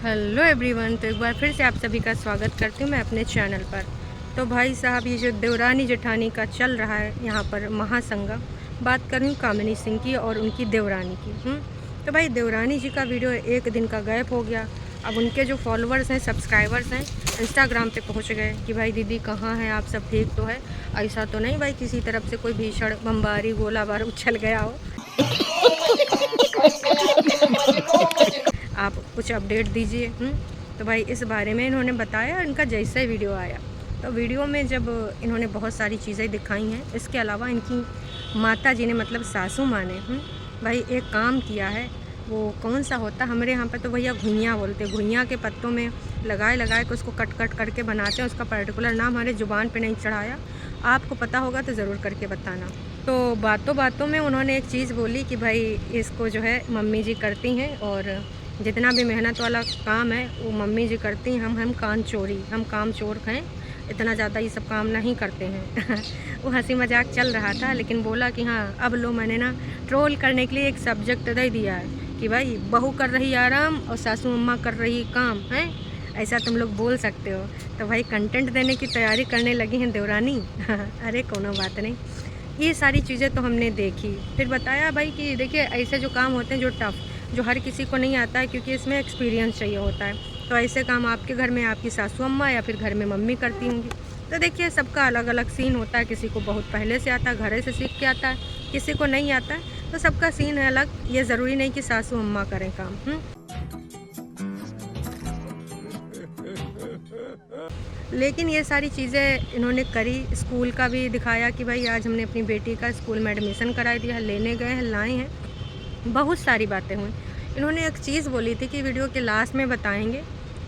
Hello everyone. तो एक बार फिर से आप सभी का स्वागत करती हूँ मैं अपने चैनल पर। तो भाई साहब, ये जो देवरानी जेठानी का चल रहा है यहाँ पर महासंगम, बात कर रही हूँ कामिनी सिंह की और उनकी देवरानी की। तो भाई देवरानी जी का वीडियो एक दिन का गायब हो गया। अब उनके जो फॉलोअर्स हैं, सब्सक्राइबर्स हैं, इंस्टाग्राम पे पहुँच गए कि भाई दीदी कहाँ हैं आप, सब ठीक तो है? ऐसा तो नहीं भाई किसी तरफ से कोई भीषण बमबारी गोला बारूद चल गया हो? आप कुछ अपडेट दीजिए। तो भाई इस बारे में इन्होंने बताया, इनका जैसा ही वीडियो आया तो वीडियो में जब इन्होंने बहुत सारी चीज़ें दिखाई हैं, इसके अलावा इनकी माता जी ने मतलब सासू माँ ने भाई एक काम किया है। वो कौन सा होता है हमारे यहाँ पे, तो भैया घुइयाँ बोलते हैं। घुइयाँ के पत्तों में लगाए लगाए के उसको कट कट करके बनाते हैं। उसका पर्टिकुलर नाम हमारे ज़ुबान पे नहीं चढ़ाया, आपको पता होगा तो ज़रूर करके बताना। तो बातों बातों में उन्होंने एक चीज़ बोली कि भाई इसको जो है मम्मी जी करती हैं, और जितना भी मेहनत वाला काम है वो मम्मी जी करती हैं। हम काम चोर हैं, इतना ज़्यादा ये सब काम नहीं करते हैं। वो हंसी मजाक चल रहा था, लेकिन बोला कि हाँ अब लो, मैंने ना ट्रोल करने के लिए एक सब्जेक्ट दे दिया है कि भाई बहू कर रही आराम और सासू अम्मा कर रही काम है, ऐसा तुम लोग बोल सकते हो। तो भाई कंटेंट देने की तैयारी करने लगी हैं देवरानी। अरे कोनो बात नहीं, ये सारी चीज़ें तो हमने देखी। फिर बताया भाई कि देखिए ऐसे जो काम होते हैं जो टफ़, जो हर किसी को नहीं आता है, क्योंकि इसमें एक्सपीरियंस चाहिए होता है। तो ऐसे काम आपके घर में आपकी सासू अम्मा या फिर घर में मम्मी करती होंगी। तो देखिए सबका अलग अलग सीन होता है, किसी को बहुत पहले से आता है, घरे से सीख के आता है, किसी को नहीं आता है, तो सबका सीन है अलग। ये ज़रूरी नहीं कि सासू अम्मा करें काम। लेकिन ये सारी चीज़ें इन्होंने करी। स्कूल का भी दिखाया कि भाई आज हमने अपनी बेटी का स्कूल में एडमिशन करा दिया है, लेने गए हैं, लाए हैं। बहुत सारी बातें हुई। इन्होंने एक चीज़ बोली थी कि वीडियो के लास्ट में बताएंगे।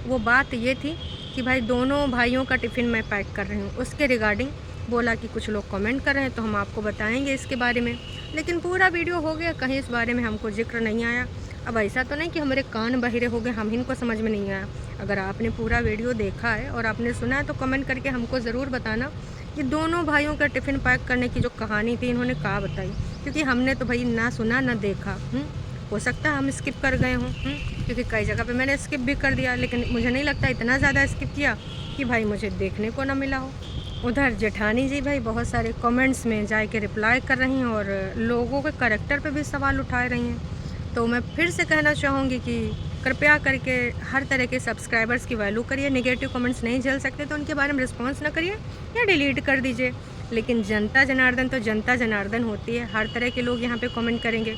वो बात ये थी कि भाई दोनों भाइयों का टिफ़िन मैं पैक कर रही हूँ, उसके रिगार्डिंग बोला कि कुछ लोग कमेंट कर रहे हैं तो हम आपको बताएंगे इसके बारे में। लेकिन पूरा वीडियो हो गया, कहीं इस बारे में हमको जिक्र नहीं आया। अब ऐसा तो नहीं कि हमारे कान बहिरे हो गए, हम इनको समझ में नहीं आया। अगर आपने पूरा वीडियो देखा है और आपने सुना है तो कमेंट करके हमको ज़रूर बताना कि दोनों भाइयों का टिफ़िन पैक करने की जो कहानी थी इन्होंने कहाँ बताई, क्योंकि हमने तो भाई ना सुना ना देखा। हो सकता है हम स्किप कर गए हों, क्योंकि कई जगह पे मैंने स्किप भी कर दिया, लेकिन मुझे नहीं लगता इतना ज़्यादा स्किप किया कि भाई मुझे देखने को ना मिला हो। उधर जेठानी जी भाई बहुत सारे कमेंट्स में जाके रिप्लाई कर रही हैं और लोगों के करैक्टर पे भी सवाल उठा रही हैं। तो मैं फिर से कहना चाहूँगी कि कृपया करके हर तरह के सब्सक्राइबर्स की वैल्यू करिए। नेगेटिव कमेंट्स नहीं झेल सकते तो उनके बारे में रिस्पॉन्स ना करिए या डिलीट कर दीजिए। लेकिन जनता जनार्दन तो जनता जनार्दन होती है, हर तरह के लोग यहाँ पे कमेंट करेंगे।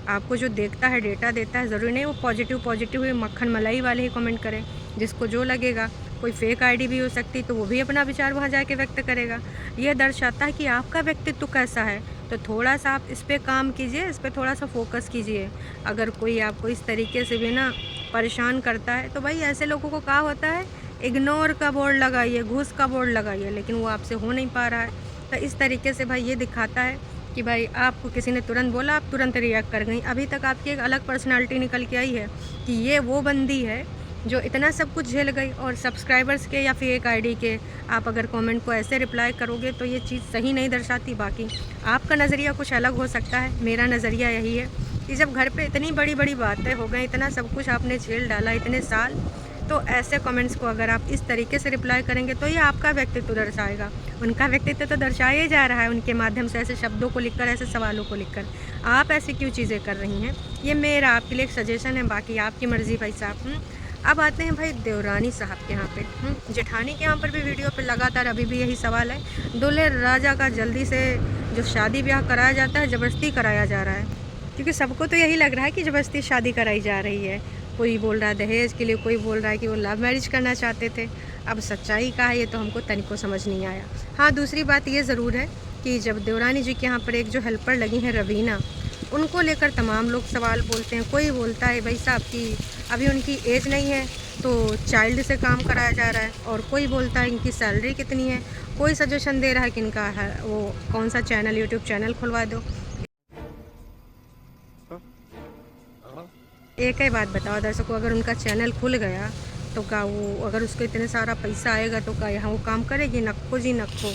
आपको जो देखता है, डेटा देता है, ज़रूरी नहीं वो पॉजिटिव हुए मक्खन मलाई वाले ही कमेंट करें, जिसको जो लगेगा। कोई फेक आईडी भी हो सकती, तो वो भी अपना विचार वहाँ जाके व्यक्त करेगा। यह दर्शाता है कि आपका व्यक्तित्व कैसा है। तो थोड़ा सा आप इस पर काम कीजिए, इस पर थोड़ा सा फोकस कीजिए। अगर कोई आपको इस तरीके से भी ना परेशान करता है तो भाई ऐसे लोगों को क्या होता है, इग्नोर का बोर्ड लगाइए, घूस का बोर्ड लगाइए, लेकिन वो आपसे हो नहीं पा रहा है। तो इस तरीके से भाई ये दिखाता है कि भाई आपको किसी ने तुरंत बोला, आप तुरंत रिएक्ट कर गई। अभी तक आपकी एक अलग पर्सनालिटी निकल के आई है कि ये वो बंदी है जो इतना सब कुछ झेल गई, और सब्सक्राइबर्स के या फिर एक आईडी के आप अगर कमेंट को ऐसे रिप्लाई करोगे तो ये चीज़ सही नहीं दर्शाती। बाकी आपका नज़रिया कुछ अलग हो सकता है, मेरा नज़रिया यही है कि जब घर पे इतनी बड़ी बड़ी बातें हो गई, इतना सब कुछ आपने झेल डाला इतने साल, तो ऐसे कमेंट्स को अगर आप इस तरीके से रिप्लाई करेंगे तो ये आपका व्यक्तित्व दर्शाएगा। उनका व्यक्तित्व तो दर्शाया जा रहा है उनके माध्यम से, ऐसे शब्दों को लिखकर, ऐसे सवालों को लिखकर। आप ऐसी क्यों चीज़ें कर रही हैं? ये मेरा आपके लिए एक सजेशन है, बाकी आपकी मर्ज़ी भाई साहब। अब आते हैं भाई देवरानी साहब के यहाँ पे। जेठानी के यहाँ पर भी वीडियो पे लगातार अभी भी यही सवाल है, दूल्हे राजा का जल्दी से जो शादी ब्याह कराया जाता है ज़बरदस्ती कराया जा रहा है, क्योंकि सबको तो यही लग रहा है कि ज़बरदस्ती शादी कराई जा रही है। कोई बोल रहा है दहेज के लिए, कोई बोल रहा है कि वो लव मैरिज करना चाहते थे। अब सच्चाई का है ये तो हमको तनिको समझ नहीं आया। हाँ, दूसरी बात ये ज़रूर है कि जब देवरानी जी के यहाँ पर एक जो हेल्पर लगी हैं रवीना, उनको लेकर तमाम लोग सवाल बोलते हैं। कोई बोलता है भाई साहब कि अभी उनकी एज नहीं है तो चाइल्ड से काम कराया जा रहा है, और कोई बोलता है इनकी सैलरी कितनी है, कोई सजेशन दे रहा है कि इनका है वो कौन सा चैनल, यूट्यूब चैनल खुलवा दो। एक ही बात बताओ दर्शकों, अगर उनका चैनल खुल गया तो क्या वो, अगर उसको इतने सारा पैसा आएगा तो क्या यहाँ वो काम करेगी? नक्को जी नक्को।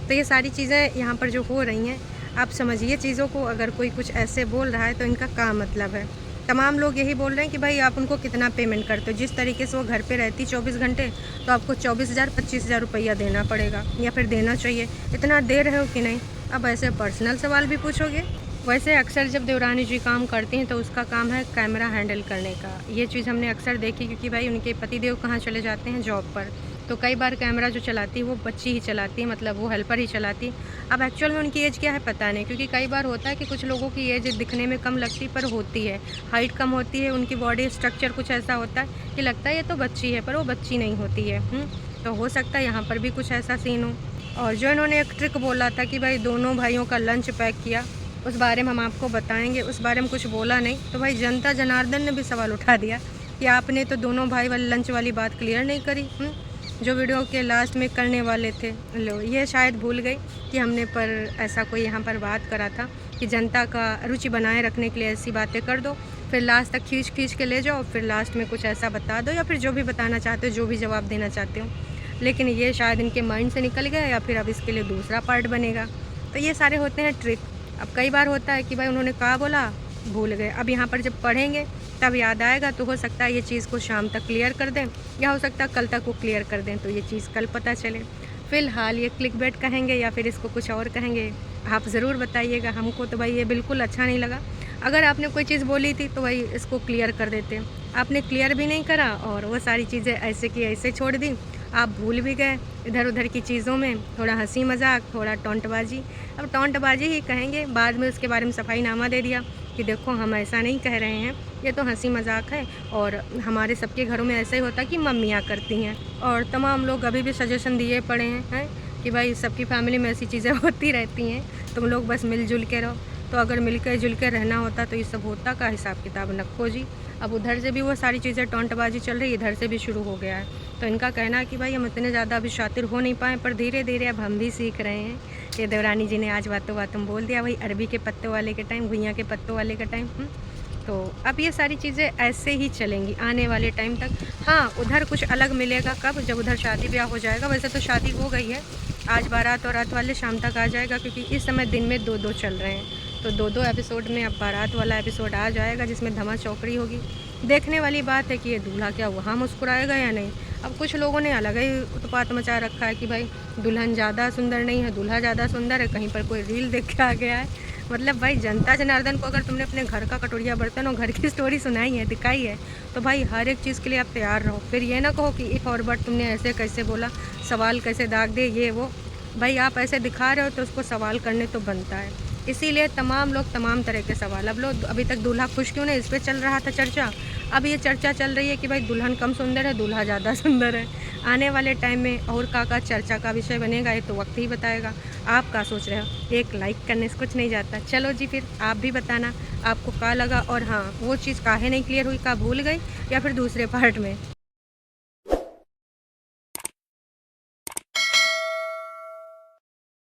तो ये सारी चीज़ें यहाँ पर जो हो रही हैं, आप समझिए चीज़ों को। अगर कोई कुछ ऐसे बोल रहा है तो इनका क्या मतलब है? तमाम लोग यही बोल रहे हैं कि भाई आप उनको कितना पेमेंट करते हो। जिस तरीके से वो घर पे रहती 24 घंटे, तो आपको 24,000 25,000 रुपया देना पड़ेगा या फिर देना चाहिए। इतना दे रहे हो कि नहीं? अब ऐसे पर्सनल सवाल भी पूछोगे। वैसे अक्सर जब देवरानी जी काम करती हैं तो उसका काम है कैमरा हैंडल करने का। ये चीज़ हमने अक्सर देखी, क्योंकि भाई उनके पतिदेव कहाँ चले जाते हैं, जॉब पर। तो कई बार कैमरा जो चलाती है वो बच्ची ही चलाती है, मतलब वो हेल्पर ही चलाती है। अब एक्चुअल में उनकी एज क्या है पता नहीं, क्योंकि कई बार होता है कि कुछ लोगों की एज दिखने में कम लगती पर होती है, हाइट कम होती है, उनकी बॉडी स्ट्रक्चर कुछ ऐसा होता है कि लगता है ये तो बच्ची है, पर वो बच्ची नहीं होती है। तो हो सकता है यहाँ पर भी कुछ ऐसा सीन हो। और जो इन्होंने एक ट्रिक बोला था कि भाई दोनों भाइयों का लंच पैक किया, उस बारे में हम आपको बताएंगे। उस बारे में कुछ बोला नहीं, तो भाई जनता जनार्दन ने भी सवाल उठा दिया कि आपने तो दोनों भाई वाले लंच वाली बात क्लियर नहीं करी, जो वीडियो के लास्ट में करने वाले थे। लो, ये शायद भूल गई कि हमने पर ऐसा कोई यहाँ पर बात करा था कि जनता का रुचि बनाए रखने के लिए ऐसी बातें कर दो, फिर लास्ट तक खींच खींच के ले जाओ, फिर लास्ट में कुछ ऐसा बता दो या फिर जो भी बताना चाहते हो, जो भी जवाब देना चाहते हो। लेकिन ये शायद इनके माइंड से निकल गया, या फिर अब इसके लिए दूसरा पार्ट बनेगा। तो ये सारे होते हैं ट्रिक। अब कई बार होता है कि भाई उन्होंने कहा बोला, भूल गए। अब यहाँ पर जब पढ़ेंगे तब याद आएगा, तो हो सकता है ये चीज़ को शाम तक क्लियर कर दें, या हो सकता है कल तक वो क्लियर कर दें, तो ये चीज़ कल पता चले। फ़िलहाल ये क्लिकबेट कहेंगे या फिर इसको कुछ और कहेंगे, आप ज़रूर बताइएगा। हमको तो भाई ये बिल्कुल अच्छा नहीं लगा। अगर आपने कोई चीज़ बोली थी तो भाई इसको क्लियर कर देते। आपने क्लियर भी नहीं करा और वो सारी चीज़ें ऐसे की ऐसे छोड़ दी। आप भूल भी गए इधर उधर की चीज़ों में, थोड़ा हंसी मजाक, थोड़ा टोंटबाजी। अब टोंटबाजी ही कहेंगे, बाद में उसके बारे में सफाईनामा दे दिया कि देखो हम ऐसा नहीं कह रहे हैं, ये तो हंसी मजाक है, और हमारे सबके घरों में ऐसा ही होता है कि मम्मियाँ करती हैं। और तमाम लोग अभी भी सजेशन दिए पड़े हैं कि भाई सबकी फैमिली में ऐसी चीज़ें होती रहती हैं, तुम लोग बस मिलजुल के रहो। तो अगर मिलकर जुल के रहना होता तो ये सब होता का हिसाब किताब न खोजी। अब उधर से भी वो सारी चीज़ें टोंटबाजी चल रही, इधर से भी शुरू हो गया है। तो इनका कहना है कि भाई हम इतने ज़्यादा अभी शातिर हो नहीं पाए, पर धीरे धीरे अब हम भी सीख रहे हैं। ये देवरानी जी ने आज बातों बातों बोल दिया, भाई अरबी के पत्तों वाले के टाइम, घुइयाँ के पत्तों वाले का टाइम। तो अब ये सारी चीज़ें ऐसे ही चलेंगी आने वाले टाइम तक। हाँ, उधर कुछ अलग मिलेगा कब, जब उधर शादी ब्याह हो जाएगा। वैसे तो शादी हो गई है, आज बारात और रात वाले शाम तक आ जाएगा, क्योंकि इस समय दिन में 2-2 चल रहे हैं। तो 2-2 एपिसोड में अब बारात वाला एपिसोड आ जाएगा, जिसमें धमा चौकड़ी होगी। देखने वाली बात है कि ये दूल्हा क्या वहाँ मुस्कुराएगा या नहीं। अब कुछ लोगों ने अलग ही उत्पात मचा रखा है कि भाई दुल्हन ज़्यादा सुंदर नहीं है, दूल्हा ज़्यादा सुंदर है। कहीं पर कोई रील देख के आ गया है। मतलब भाई जनता जनार्दन को अगर तुमने अपने घर का कटोरिया बर्तन और घर की स्टोरी सुनाई है, दिखाई है, तो भाई हर एक चीज़ के लिए आप तैयार रहो। फिर ये ना कहो कि इफ़ और बट तुमने ऐसे कैसे बोला, सवाल कैसे दाग दे, ये वो। भाई आप ऐसे दिखा रहे हो तो उसको सवाल करने तो बनता है। इसीलिए तमाम लोग तमाम तरह के सवाल। अब लोग अभी तक दूल्हा खुश क्यों नहीं, इस पर चल रहा था चर्चा। अब ये चर्चा चल रही है कि भाई दुल्हन कम सुंदर है, दूल्हा ज़्यादा सुंदर है। आने वाले टाइम में और का चर्चा का विषय बनेगा, ये तो वक्त ही बताएगा। आप क्या सोच रहे हो? एक लाइक करने से कुछ नहीं जाता। चलो जी, फिर आप भी बताना आपको क्या लगा, और हाँ वो चीज़ काहे नहीं क्लियर हुई, का भूल गई या फिर दूसरे पार्ट में।